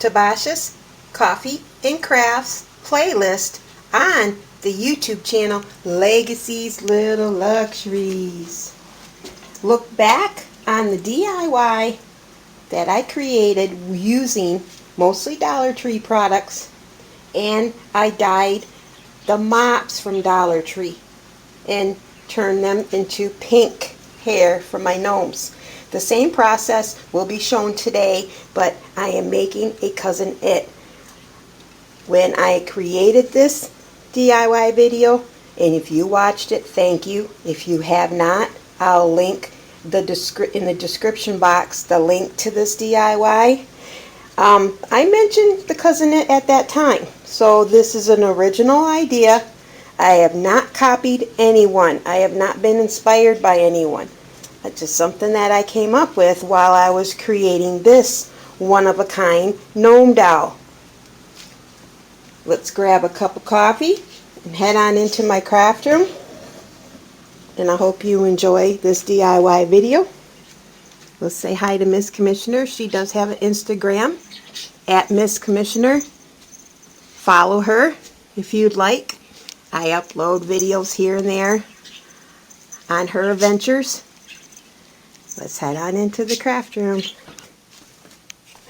Tabasha's Coffee and Crafts playlist on the YouTube channel Legacy's Little Luxuries. Look back on the DIY that I created using mostly Dollar Tree products, and I dyed the mops from Dollar Tree and turned them into pink hair for my gnomes. The same process will be shown today, but I am making a cousin it. When I created this DIY video, and if you watched it, thank you. If you have not, I'll link in the description box the link to this DIY. I mentioned the cousin it at that time, so this is an original idea. I have not copied anyone. I have not been inspired by anyone. It's just something that I came up with while I was creating this one-of-a-kind gnome doll. Let's grab a cup of coffee and head on into my craft room. And I hope you enjoy this DIY video. Let's say hi to Miss Commissioner. She does have an Instagram at Miss Commissioner. Follow her if you'd like. I upload videos here and there on her adventures. Let's head on into the craft room.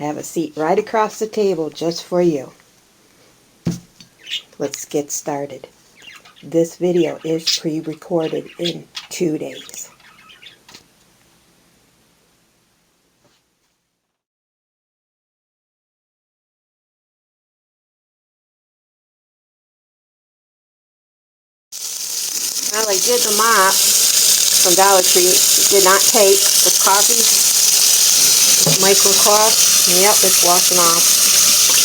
I have a seat right across the table just for you. Let's get started. This video is pre-recorded in 2 days. Well, I did the mop from Dollar Tree. It did not take the coffee microcloth. Yep, it's washing off.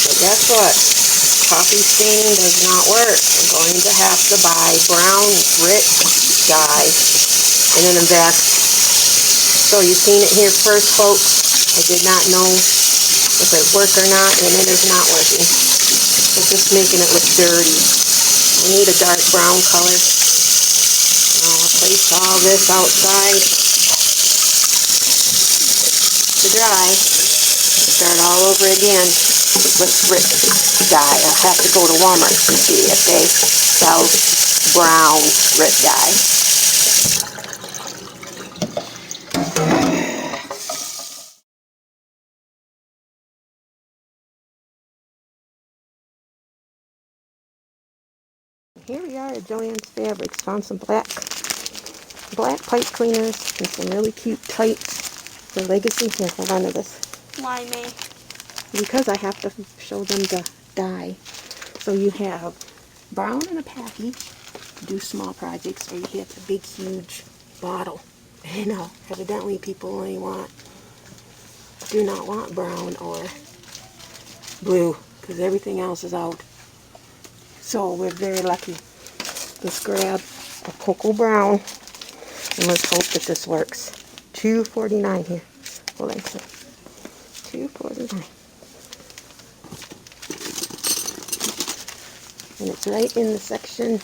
But guess what? Coffee stain does not work. I'm going to have to buy brown Rit Dye and then invest. So you've seen it here first, folks. I did not know if it worked or not, and it is not working. It's just making it look dirty. I need a dark brown color. I'll place all this outside to dry. Start all over again with Rit Dye. I'll have to go to Walmart to see if they sell brown Rit Dye. Here we are at Joann's Fabrics. Found some black pipe cleaners and some really cute tights for Legacy. Here, hold on to this. Why me? Because I have to show them the dye. So you have brown in a package to do small projects, or you get a big huge bottle. You know, evidently people only do not want brown or blue, because everything else is out. So we're very lucky. Let's grab a cocoa brown and let's hope that this works. $2.49 here. Hold on a second. $2.49. And it's right in the section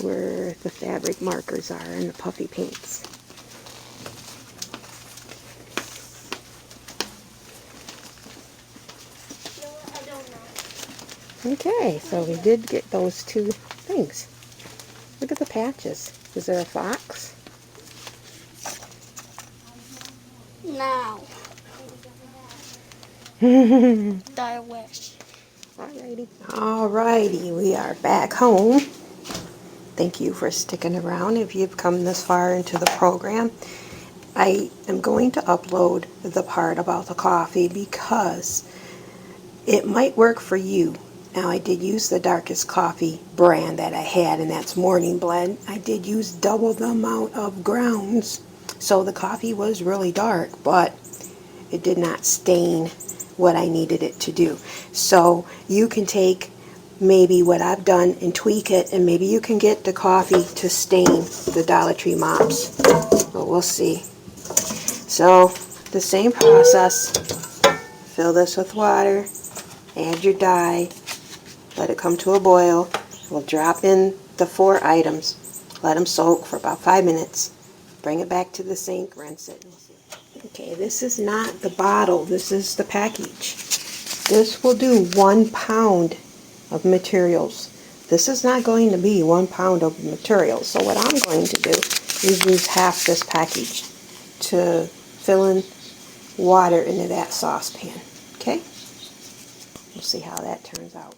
where the fabric markers are and the puffy paints. Okay, so we did get those two things. Look at the patches. Is there a fox? No. I wish. Alrighty, we are back home. Thank you for sticking around if you've come this far into the program. I am going to upload the part about the coffee because it might work for you. Now, I did use the darkest coffee brand that I had, and that's Morning Blend. I did use double the amount of grounds, so the coffee was really dark, but it did not stain what I needed it to do. So you can take maybe what I've done and tweak it, and maybe you can get the coffee to stain the Dollar Tree mops. But we'll see. So the same process. Fill this with water, add your dye, let it come to a boil. We'll drop in the 4 items, let them soak for about 5 minutes, bring it back to the sink, rinse it. Okay, this is not the bottle, this is the package. This will do 1 pound of materials. This is not going to be 1 pound of materials. So what I'm going to do is use half this package to fill in water into that saucepan. Okay? We'll see how that turns out.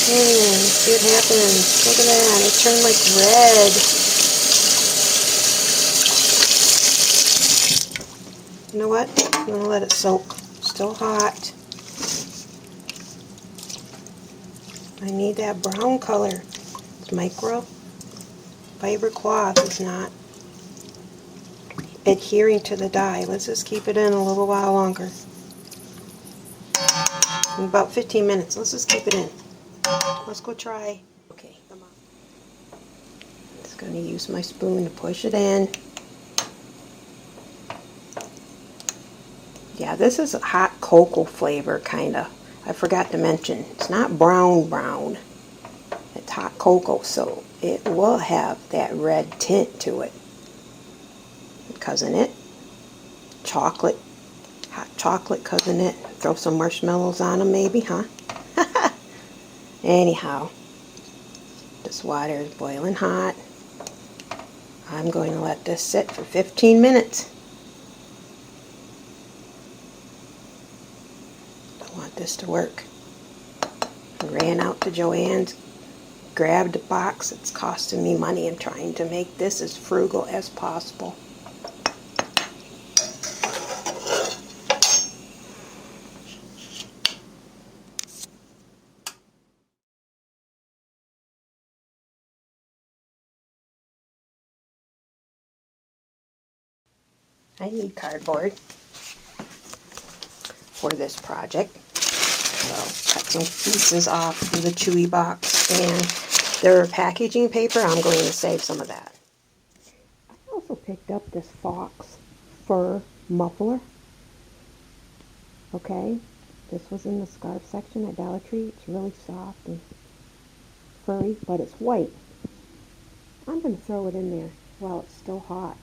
And see what happens. Look at that. It turned like red. You know what? I'm going to let it soak. Still hot. I need that brown color. It's micro fiber cloth is not adhering to the dye. Let's just keep it in a little while longer. In about 15 minutes. Let's just keep it in. Let's go try. Okay, come on. Just going to use my spoon to push it in. Yeah, this is a hot cocoa flavor, kind of. I forgot to mention, it's not brown. It's hot cocoa, so it will have that red tint to it. Cousin it. Chocolate. Hot chocolate, cousin it. Throw some marshmallows on them, maybe, huh? Anyhow, this water is boiling hot. I'm going to let this sit for 15 minutes. I want this to work. I ran out to Joann's, grabbed a box. It's costing me money. I'm trying to make this as frugal as possible. I need cardboard for this project. So cut some pieces off of the chewy box, and their packaging paper, I'm going to save some of that. I also picked up this fox fur muffler. Okay, this was in the scarf section at DollarTree. It's really soft and furry, but it's white. I'm going to throw it in there while it's still hot.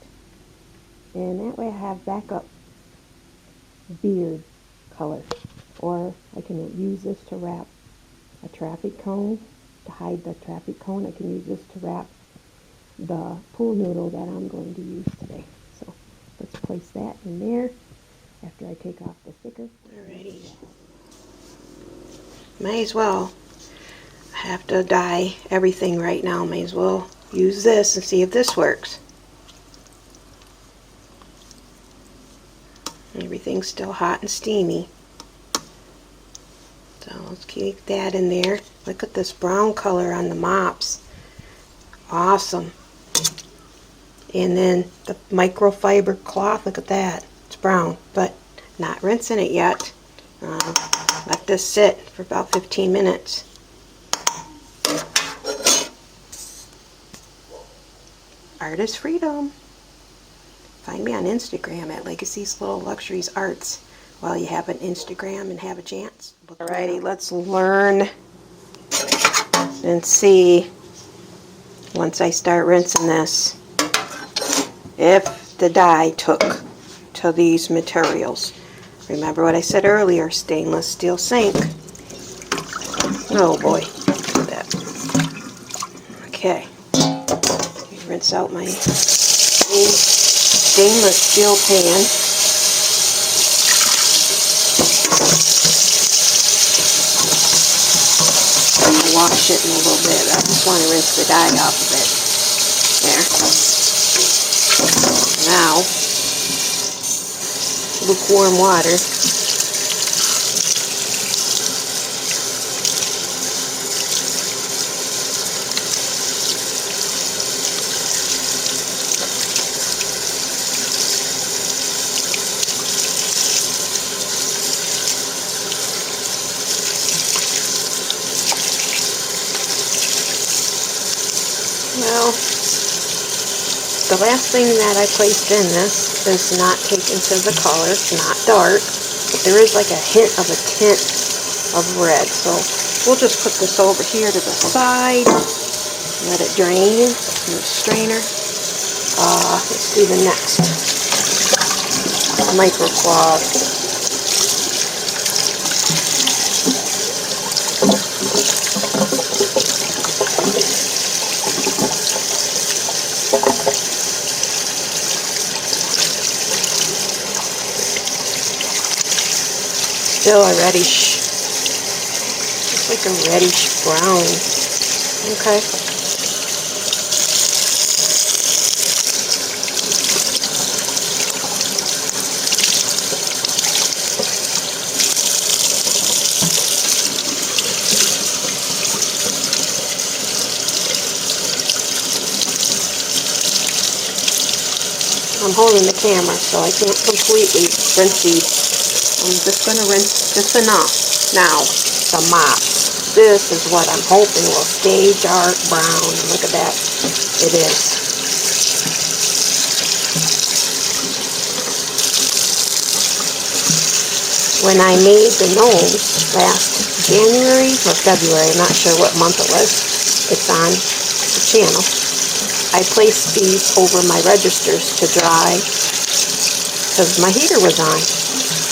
And that way I have backup beard color. Or I can use this to wrap a traffic cone, to hide the traffic cone. I can use this to wrap the pool noodle that I'm going to use today. So let's place that in there after I take off the sticker. Alrighty. May as well. I have to dye everything right now. May as well use this and see if this works. Everything's still hot and steamy. So let's keep that in there. Look at this brown color on the mops. Awesome. And then the microfiber cloth, look at that. It's brown, but not rinsing it yet. Let this sit for about 15 minutes. Art is freedom. Find me on Instagram at Legacy's Little Luxuries Arts while you have an Instagram and have a chance. Alrighty, let's learn and see, once I start rinsing this, if the dye took to these materials. Remember what I said earlier, stainless steel sink. Oh boy, look at that. Okay, rinse out my stainless steel pan. I'll wash it in a little bit. I just want to rinse the dye off of it. There. Now, lukewarm water. Well, the last thing that I placed in this is not taken to the color. It's not dark, but there is like a hint of a tint of red. So We'll just put this over here to the side. Let it drain in the strainer. Let's do the next microcloth. Still a reddish, just like a reddish brown. Okay. I'm holding the camera, so I can't completely rinse these. I'm just going to rinse just enough. Now, the mop. This is what I'm hoping will stay dark brown. Look at that. It is. When I made the nose last January or February, I'm not sure what month it was, it's on the channel, I placed these over my registers to dry because my heater was on.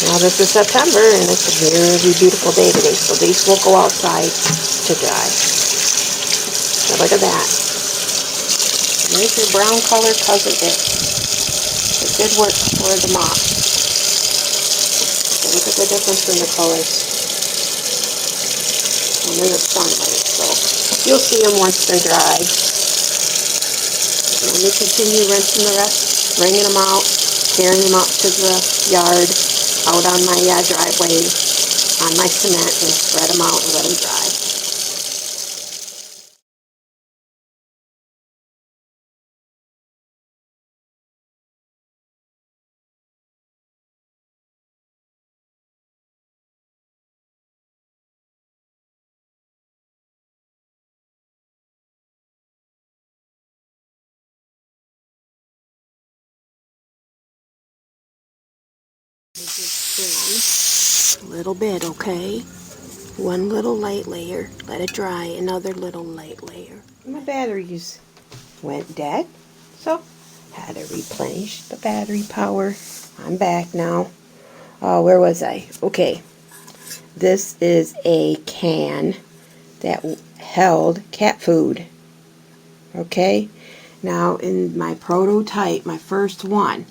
Now this is September and it's a really beautiful day today, so these will go outside to dry. So look at that. Make your brown color because of it. It did work for the mop. So look at the difference in the colors under the sunlight. So you'll see them once they're dry. Let me continue rinsing the rest, wringing them out, carrying them up to the yard, out on my driveway, on my cement, and spread them out and let them dry. Just a little bit, okay? One little light layer, let it dry, another little light layer. My batteries went dead, so had to replenish the battery power. I'm back now. Where was I? Okay, this is a can that held cat food. Okay, now in my prototype, my first one,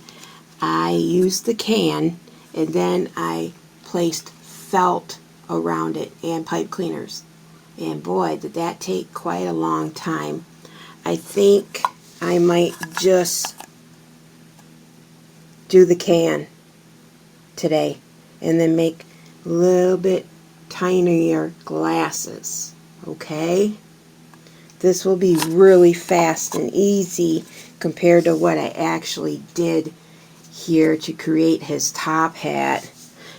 I used the can and then I placed felt around it and pipe cleaners. And boy, did that take quite a long time. I think I might just do the can today and then make a little bit tinier glasses. Okay? This will be really fast and easy compared to what I actually did here to create his top hat.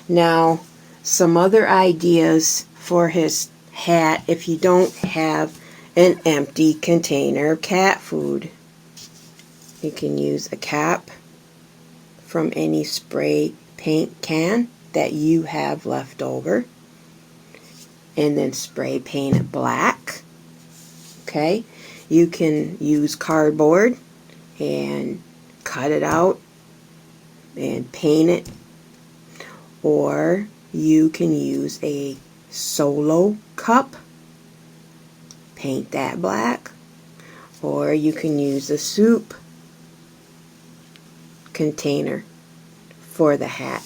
Now, some other ideas for his hat if you don't have an empty container of cat food. You can use a cap from any spray paint can that you have left over and then spray paint it black. Okay, you can use cardboard and cut it out and paint it, or you can use a solo cup, paint that black, or you can use a soup container for the hat.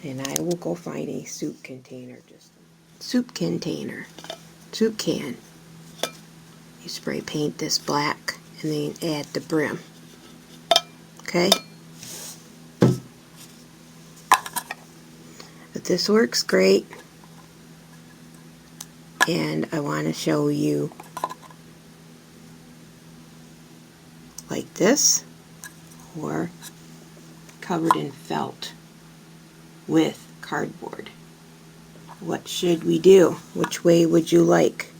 And I will go find a soup container, soup can. You spray paint this black and then add the brim. Okay? But this works great. And I want to show you like this, or covered in felt with cardboard. What should we do? Which way would you like?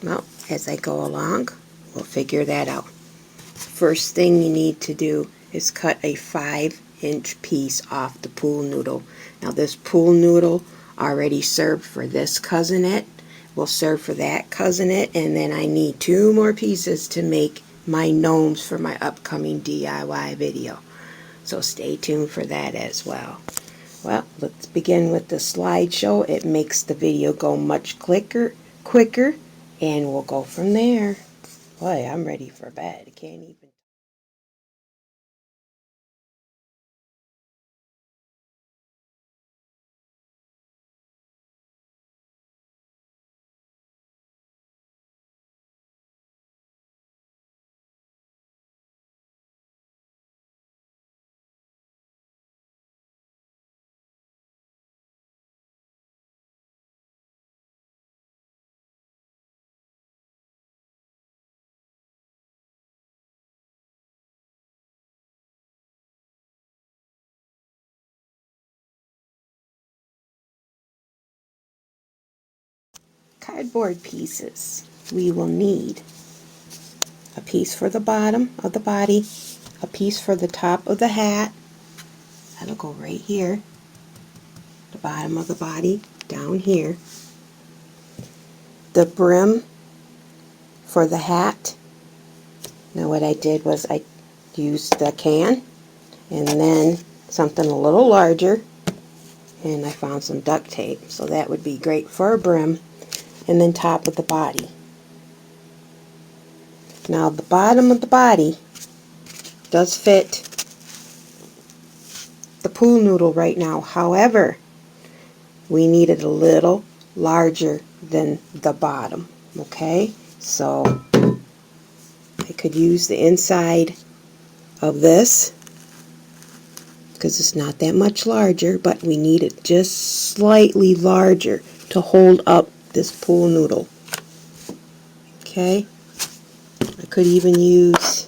Well, as I go along, we'll figure that out. First thing you need to do is cut a 5 1/2" piece off the pool noodle. Now this pool noodle already served for this cousinet, will serve for that cousinet, and then I need 2 more pieces to make my gnomes for my upcoming DIY video. So stay tuned for that as well. Well, let's begin with the slideshow. It makes the video go much quicker, and we'll go from there. Boy, I'm ready for bed. I can't even. Cardboard pieces. We will need a piece for the bottom of the body, a piece for the top of the hat. That'll go right here. The bottom of the body down here. The brim for the hat. Now what I did was I used the can and then something a little larger, and I found some duct tape, so that would be great for a brim. And then top of the body. Now the bottom of the body does fit the pool noodle right now. However, we need it a little larger than the bottom. Okay, so I could use the inside of this because it's not that much larger, but we need it just slightly larger to hold up this pool noodle. Okay, I could even use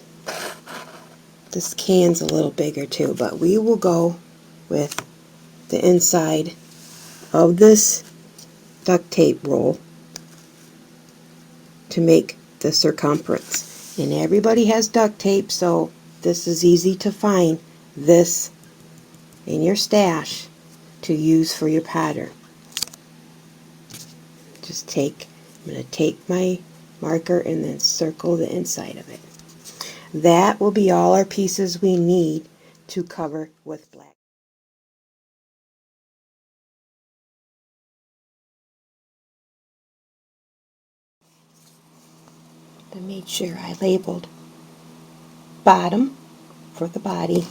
this can's a little bigger too, but we will go with the inside of this duct tape roll to make the circumference. And everybody has duct tape, so this is easy to find this in your stash to use for your pattern. I'm going to take my marker and then circle the inside of it. That will be all our pieces we need to cover with black. I made sure I labeled bottom for the body,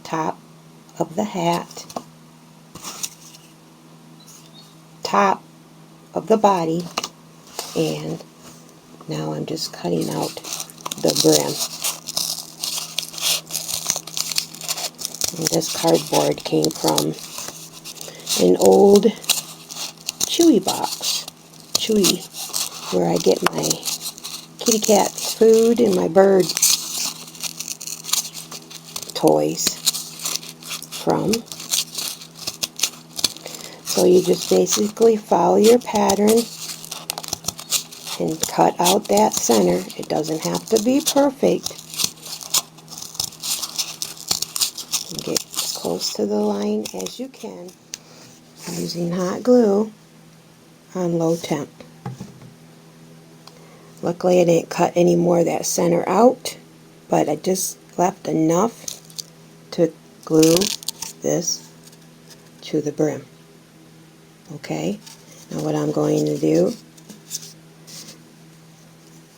top of the hat, top of the body, and now I'm just cutting out the brim. And this cardboard came from an old Chewy box. Chewy, where I get my kitty cat's food and my bird toys from. So you just basically follow your pattern and cut out that center. It doesn't have to be perfect. And get as close to the line as you can using hot glue on low temp. Luckily I didn't cut any more of that center out, but I just left enough to glue this to the brim. Okay, now what I'm going to do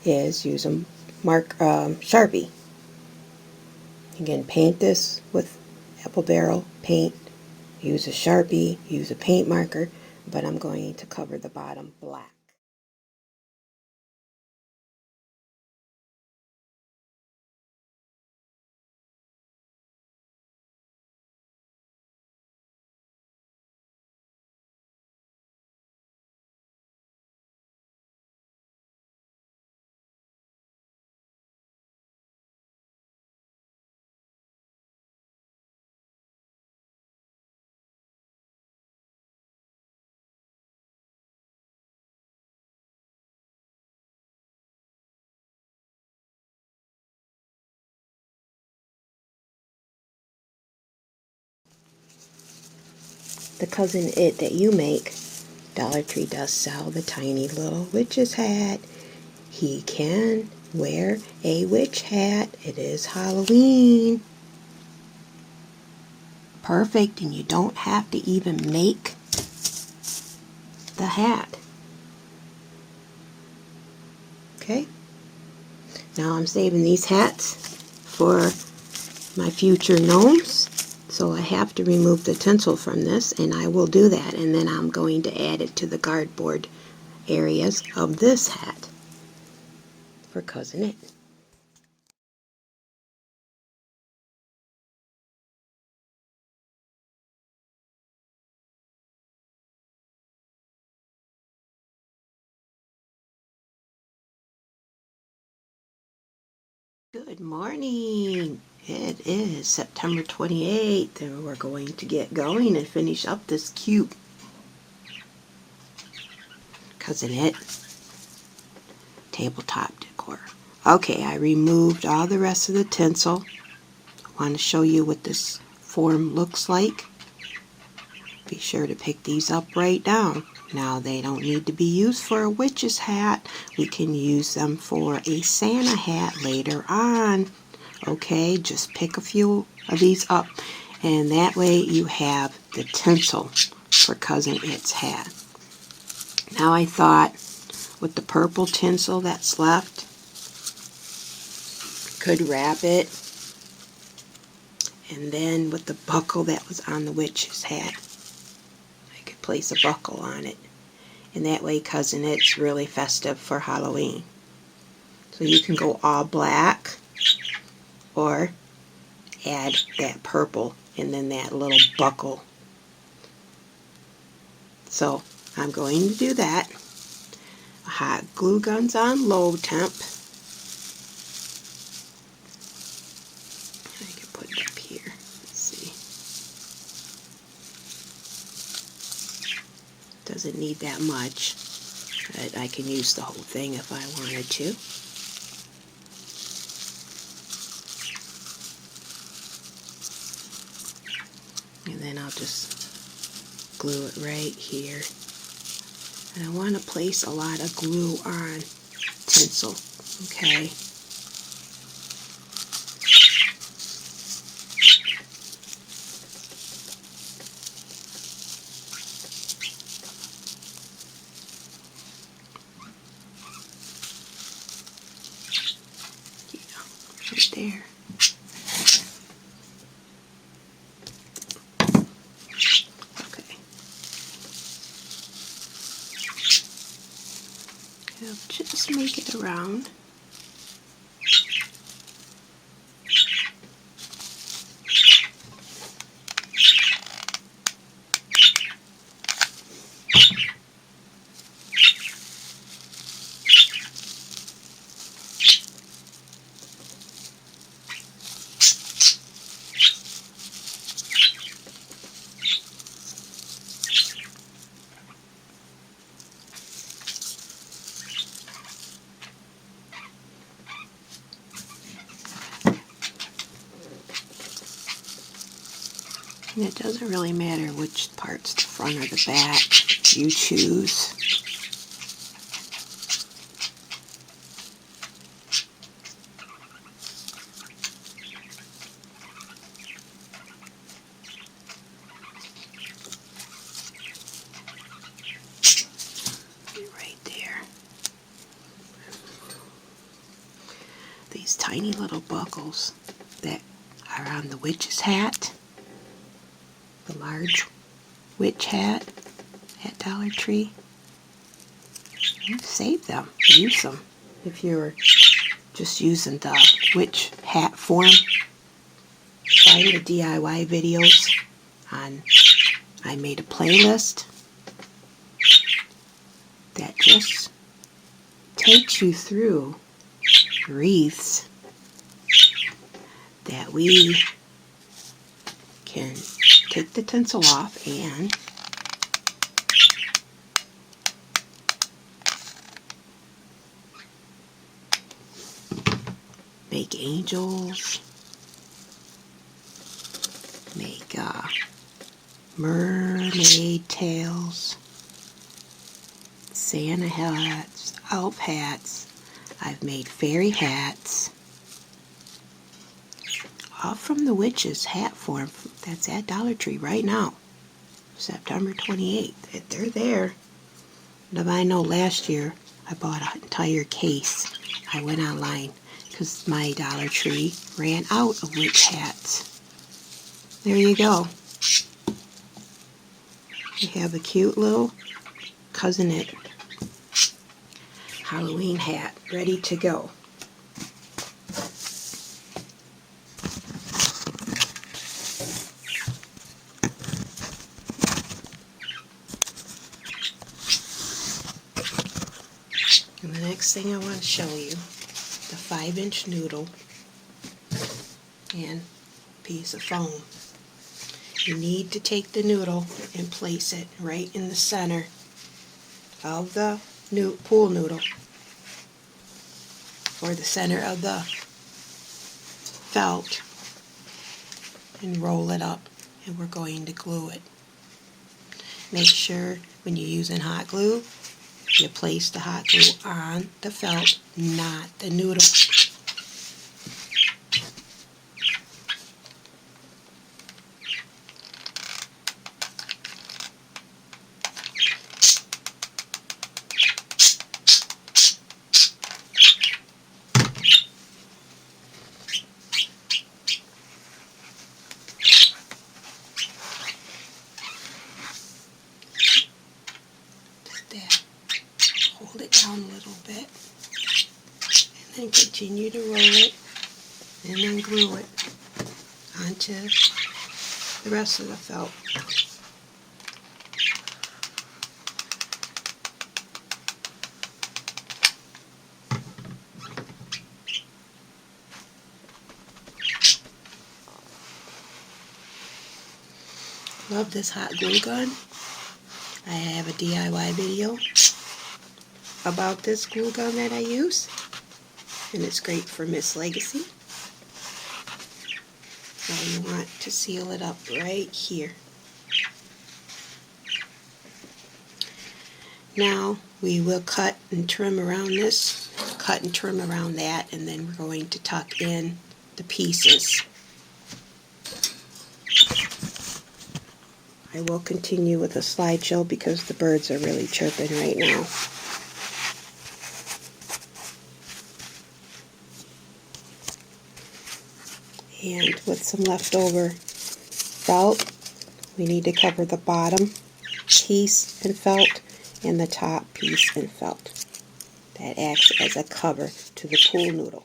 is use a Sharpie. Again, paint this with apple barrel paint, use a Sharpie, use a paint marker, but I'm going to cover the bottom black. the cousin it that you make, Dollar Tree does sell the tiny little witch's hat. He can wear a witch hat. It is Halloween. Perfect, and you don't have to even make the hat. Okay? Now I'm saving these hats for my future gnomes. So I have to remove the tinsel from this, and I will do that. And then I'm going to add it to the cardboard areas of this hat for Cousin It. Good morning. It is September 28th, and we're going to get going and finish up this cute Cousin It tabletop decor. Okay, I removed all the rest of the tinsel. I want to show you what this form looks like. Be sure to pick these up right down. Now, they don't need to be used for a witch's hat. We can use them for a Santa hat later on. Okay, just pick a few of these up, and that way you have the tinsel for Cousin It's hat. Now I thought with the purple tinsel that's left, could wrap it, and then with the buckle that was on the witch's hat, I could place a buckle on it, and that way Cousin It's really festive for Halloween. So you can go all black or add that purple and then that little buckle. So I'm going to do that. Hot glue gun's on low temp. I can put it up here. Let's see. Doesn't need that much, but I can use the whole thing if I wanted to. And then I'll just glue it right here. And I want to place a lot of glue on tinsel, okay? Yeah, right there. Just make it around. And it doesn't really matter which part's the front or the back you choose. Right there. These tiny little buckles that are on the witch's hat. The large witch hat at Dollar Tree. Save them, use them. If you're just using the witch hat form, find the DIY videos on. I made a playlist that just takes you through wreaths that we can take the tinsel off and make angels, make mermaid tails, Santa hats, elf hats. I've made fairy hats. All from the Witch's hat form. That's at Dollar Tree right now. September 28th. They're there. But I know last year I bought an entire case. I went online because my Dollar Tree ran out of witch hats. There you go. You have a cute little cousinette Halloween hat ready to go. And the next thing I want to show you, the 5-inch noodle and piece of foam. You need to take the noodle and place it right in the center of the pool noodle, or the center of the felt, and roll it up, and we're going to glue it. Make sure when you're using hot glue, you place the hot glue on the felt, not the noodle. Hold it down a little bit, and then continue to roll it, and then glue it onto the rest of the felt. Love this hot glue gun. I have a DIY video about this glue gun that I use, and it's great for Miss Legacy. So you want to seal it up right here. Now we will cut and trim around this, cut and trim around that, and then we're going to tuck in the pieces. I will continue with a slideshow because the birds are really chirping right now. And with some leftover felt, we need to cover the bottom piece in felt and the top piece in felt. That acts as a cover to the pool noodle.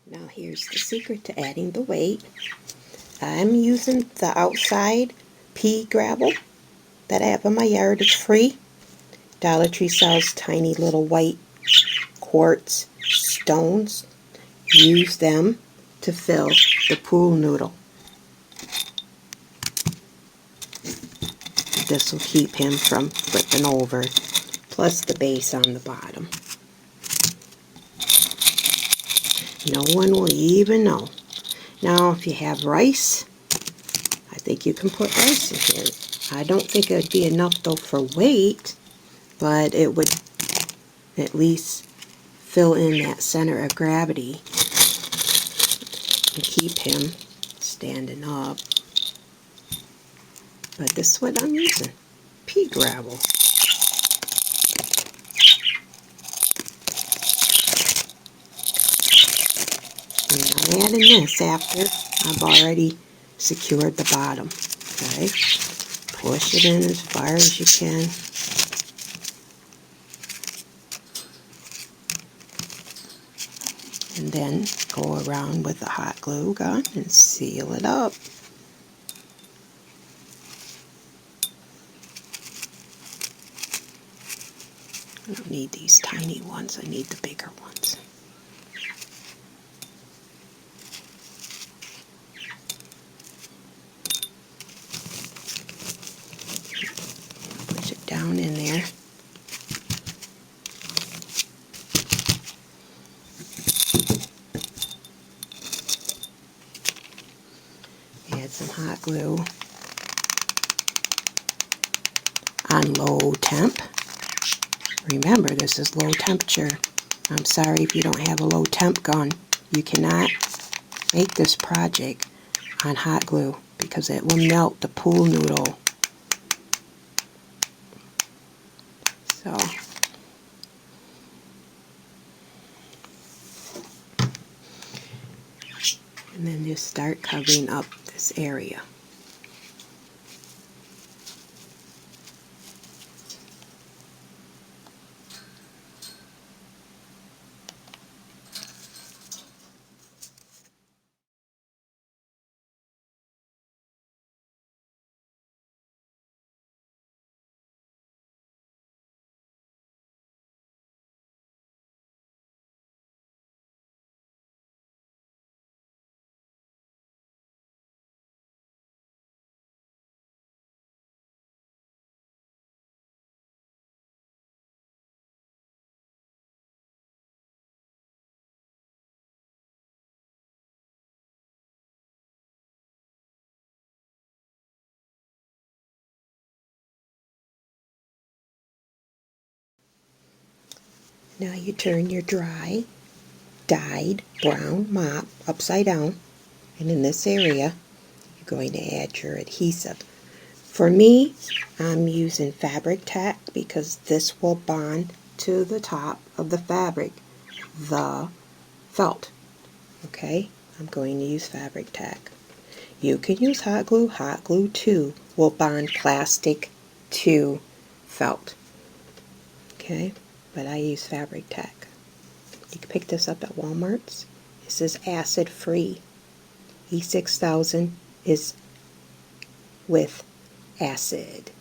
Now here's the secret to adding the weight. I'm using the outside pea gravel that I have in my yard. It's free. Dollar Tree sells tiny little white quartz stones. Use them to fill the pool noodle. This will keep him from flipping over, plus the base on the bottom. No one will even know. Now, if you have rice, I think you can put rice in here. I don't think it would be enough, though, for weight, but it would at least fill in that center of gravity and keep him standing up. But this is what I'm using, pea gravel. And I'm adding this after I've already secured the bottom. Okay, push it in as far as you can. and then go around with the hot glue gun and seal it up. I don't need these tiny ones, I need the bigger ones. Push it down in there. Add some hot glue on low temp. Remember, this is low temperature. I'm sorry if you don't have a low temp gun. You cannot make this project on hot glue because it will melt the pool noodle. So, and then just start covering up this area. Now you turn your dry, dyed brown mop upside down, and in this area you're going to add your adhesive. For me, I'm using Fabri-tac because this will bond to the top of the fabric, the felt. Okay, I'm going to use Fabri-tac. You can use hot glue. Hot glue too will bond plastic to felt. Okay, but I use Fabri-tac. You can pick this up at Walmart's. This is acid free. E6000 is with acid.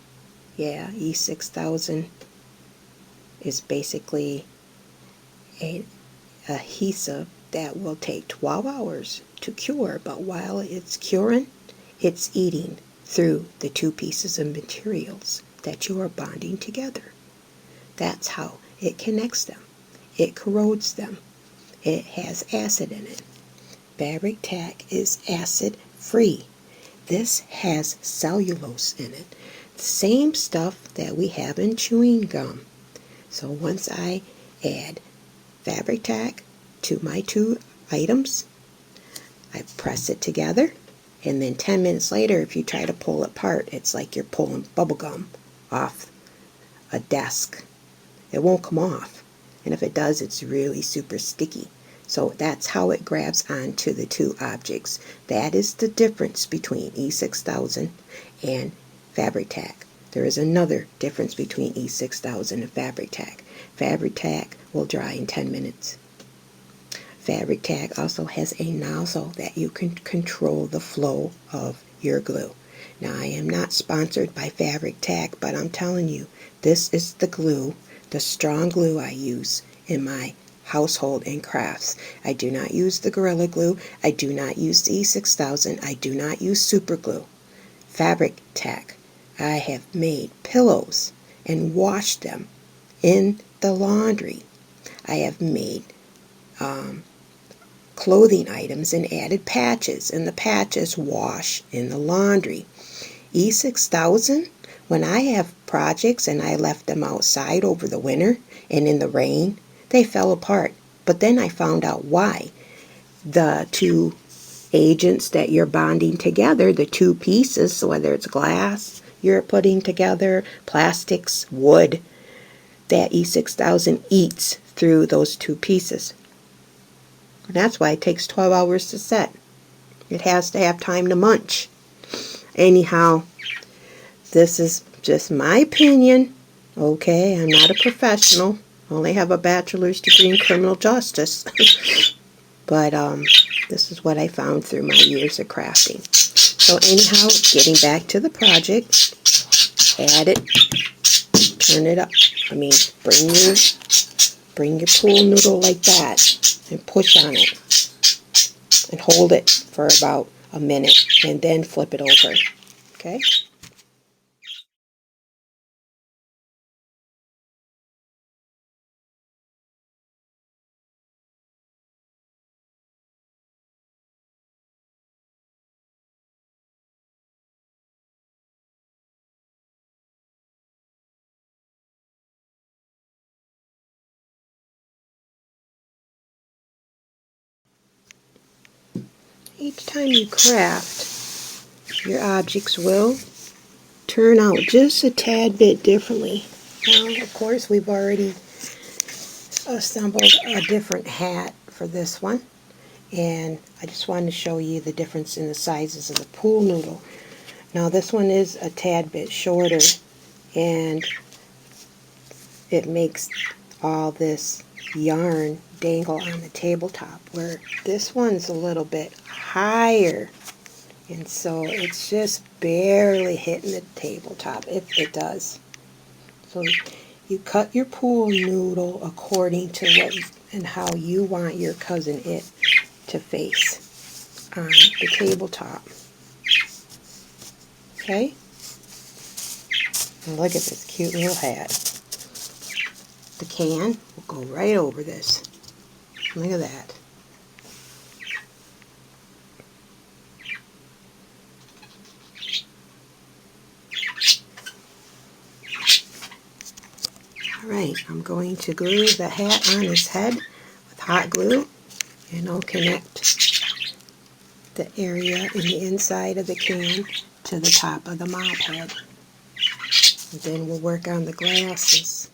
Yeah, E6000 is basically an adhesive that will take 12 hours to cure, but while it's curing, it's eating through the two pieces of materials that you are bonding together. That's how it connects them. It corrodes them. It has acid in it. Fabri-tac is acid free. This has cellulose in it. The same stuff that we have in chewing gum. So once I add Fabri-tac to my two items, I press it together, and then 10 minutes later, if you try to pull it apart, it's like you're pulling bubble gum off a desk. It won't come off, and if it does, it's really super sticky. So that's how it grabs onto the two objects. That is the difference between E6000 and Fabri-tac. There is another difference between E6000 and Fabri-tac. Fabri-tac will dry in 10 minutes. Fabri-tac also has a nozzle that you can control the flow of your glue. Now, I am not sponsored by Fabri-tac, but I'm telling you, this is the glue, the strong glue I use in my household and crafts. I do not use the Gorilla Glue. I do not use the E6000. I do not use super glue. Fabri-tac. I have made pillows and washed them in the laundry. I have made clothing items and added patches, and the patches wash in the laundry. E6000, when I have projects and I left them outside over the winter and in the rain, they fell apart. But then I found out why. The two agents that you're bonding together, the two pieces, whether it's glass you're putting together, plastics, wood, that E6000 eats through those two pieces. And that's why it takes 12 hours to set. It has to have time to munch. Anyhow, this is just my opinion. Okay, I'm not a professional. I only have a bachelor's degree in criminal justice. But this is what I found through my years of crafting. So anyhow, getting back to the project, add it, turn it up. I mean, bring your pool noodle like that and push on it and hold it for about a minute and then flip it over. Okay? Each time you craft, your objects will turn out just a tad bit differently. Now, of course, we've already assembled a different hat for this one, and I just wanted to show you the difference in the sizes of the pool noodle. Now, this one is a tad bit shorter, and it makes all this yarn dangle on the tabletop, where this one's a little bit higher, and so it's just barely hitting the tabletop, if it does. So you cut your pool noodle according to what and how you want your cousin it to face on the tabletop. Okay? And look at this cute little hat. The can will go right over this. Look at that. Alright, I'm going to glue the hat on his head with hot glue, and I'll connect the area in the inside of the can to the top of the mop head. And then we'll work on the glasses.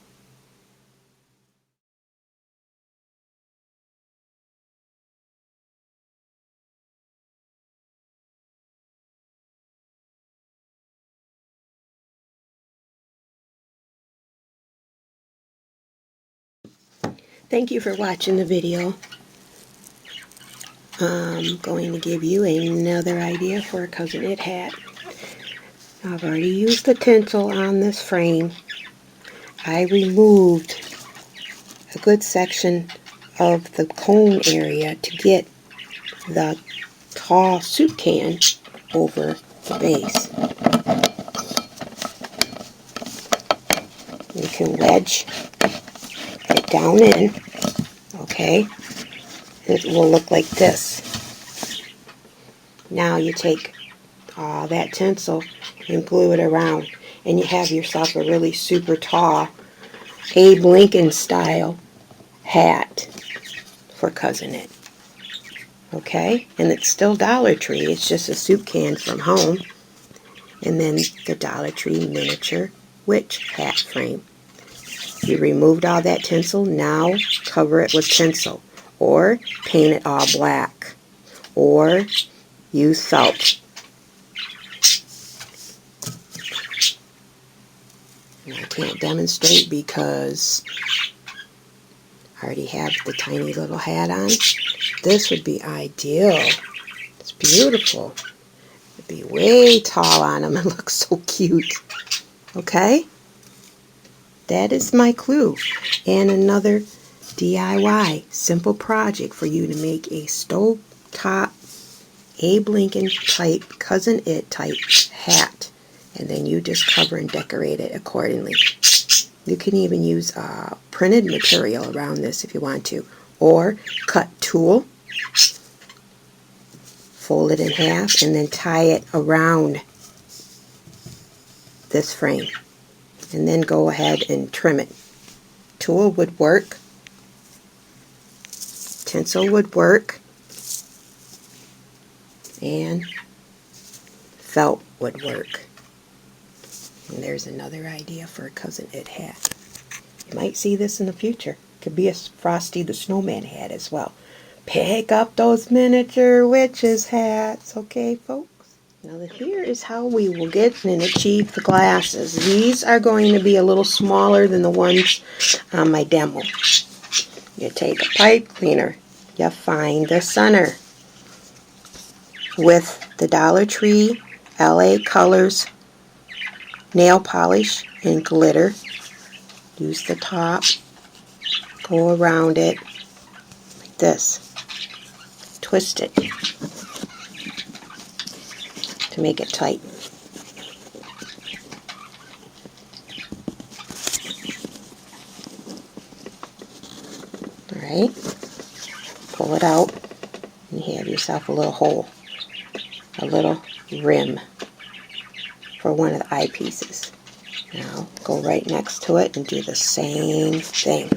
Thank you for watching the video. I'm going to give you another idea for a Cousin It hat. I've already used the tinsel on this frame. I removed a good section of the cone area to get the tall soup can over the base. You can wedge it down in, okay? It will look like this. Now you take all that tinsel and glue it around, and you have yourself a really super tall Abe Lincoln style hat for Cousin It. Okay? And it's still Dollar Tree. It's just a soup can from home. And then the Dollar Tree miniature witch hat frame. You removed all that tinsel. Now cover it with tinsel. Or paint it all black. Or use felt. And I can't demonstrate because I already have the tiny little hat on. This would be ideal. It's beautiful. It'd be way tall on him. It looks so cute. Okay? That is my clue. And another DIY simple project for you to make a stove top Abe Lincoln type, Cousin It type hat. And then you just cover and decorate it accordingly. You can even use printed material around this if you want to. Or cut tulle, fold it in half, and then tie it around this frame. And then go ahead and trim it. Tulle would work. Tinsel would work. And felt would work. And there's another idea for a Cousin It hat. You might see this in the future. Could be a Frosty the Snowman hat as well. Pick up those miniature witches hats, okay, folks? Now here is how we will get and achieve the glasses. These are going to be a little smaller than the ones on my demo. You take a pipe cleaner, you find the center with the DollarTree LA Colors nail polish and glitter. Use the top, go around it like this, twist it to make it tight. Alright, pull it out and you have yourself a little hole, a little rim for one of the eyepieces. Now go right next to it and do the same thing.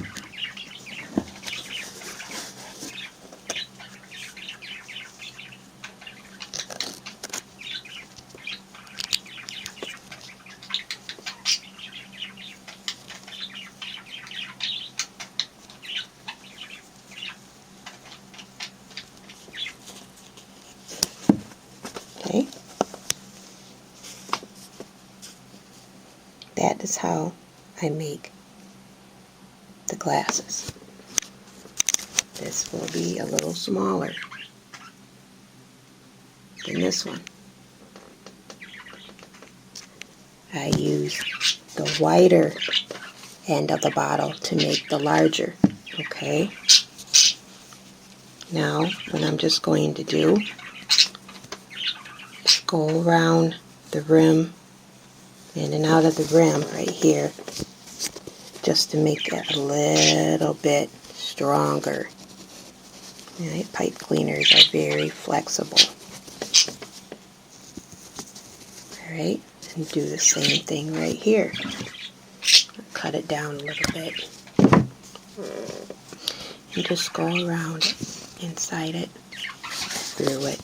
Okay. That is how I make the glasses. This will be a little smaller than this one. I use the wider end of the bottle to make the larger. Okay. Now, what I'm just going to do is go around the rim, in and out of the rim right here, just to make it a little bit stronger. Right? Pipe cleaners are very flexible. Alright, and do the same thing right here. Cut it down a little bit. And just go around it, inside it, through it.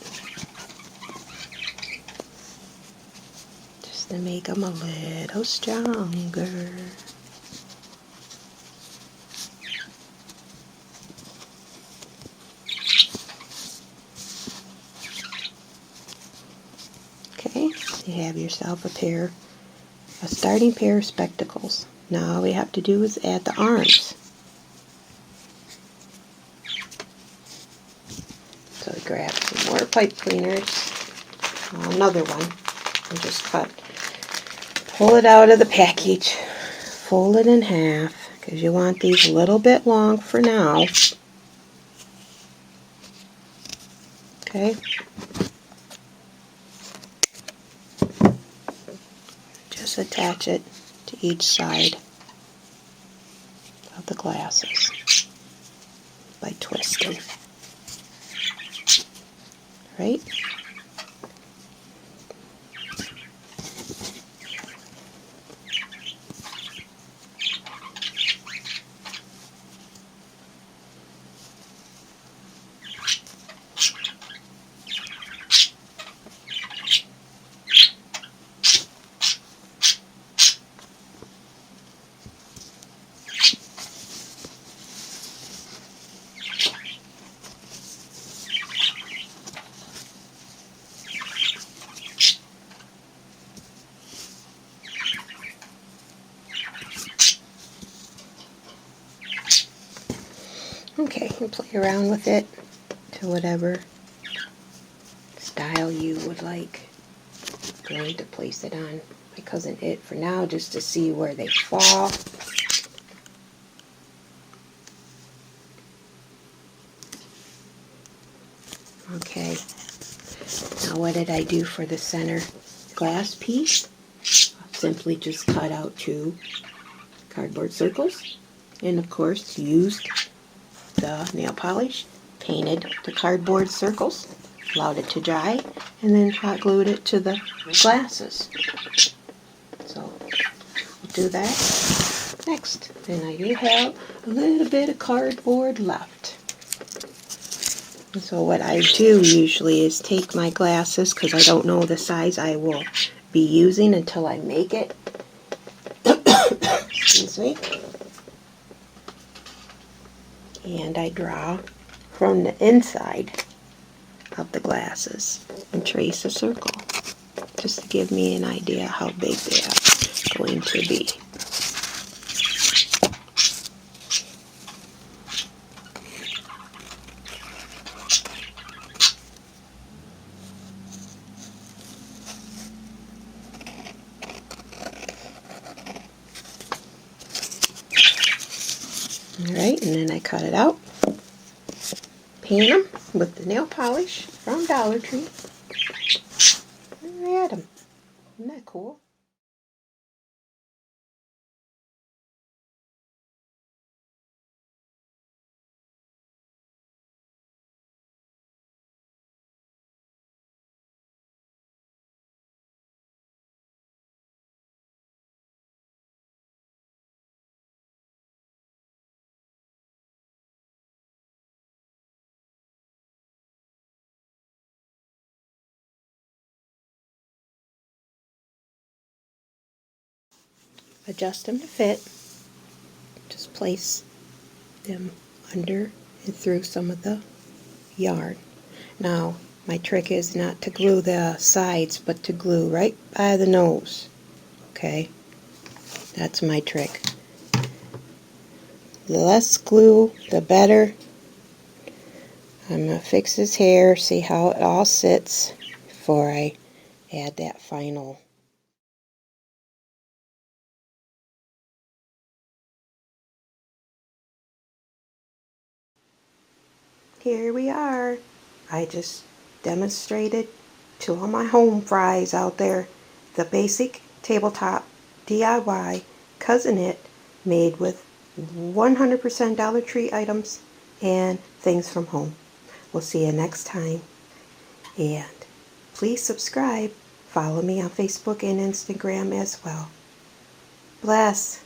Just to make them a little stronger. Okay, you have yourself a starting pair of spectacles. Now all we have to do is add the arms. So we grab some more pipe cleaners, another one, and just pull it out of the package, fold it in half, because you want these a little bit long for now. Okay. Just attach it to each side of the glasses by twisting. Right? Okay, you play around with it to whatever style you would like. I'm going to place it on my cousin It for now, just to see where they fall. Okay, now what did I do for the center glass piece? I'll simply just cut out 2 cardboard circles, and of course used the nail polish, painted the cardboard circles, allowed it to dry, and then hot glued it to the glasses. So we'll do that next. And I do have a little bit of cardboard left. And so what I do usually is take my glasses, because I don't know the size I will be using until I make it. Excuse me. And I draw from the inside of the glasses and trace a circle, just to give me an idea how big they are going to be. Alright, and then I cut it out. Paint them with the nail polish from Dollar Tree. And add them. Isn't that cool? Adjust them to fit. Just place them under and through some of the yarn. Now, my trick is not to glue the sides, but to glue right by the nose. Okay? That's my trick. The less glue, the better. I'm going to fix his hair, see how it all sits before I add that final. Here we are. I just demonstrated two of my home fries out there. The basic tabletop DIY cousin it made with 100% Dollar Tree items and things from home. We'll see you next time. And please subscribe. Follow me on Facebook and Instagram as well. Bless.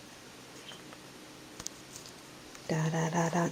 Da da da da.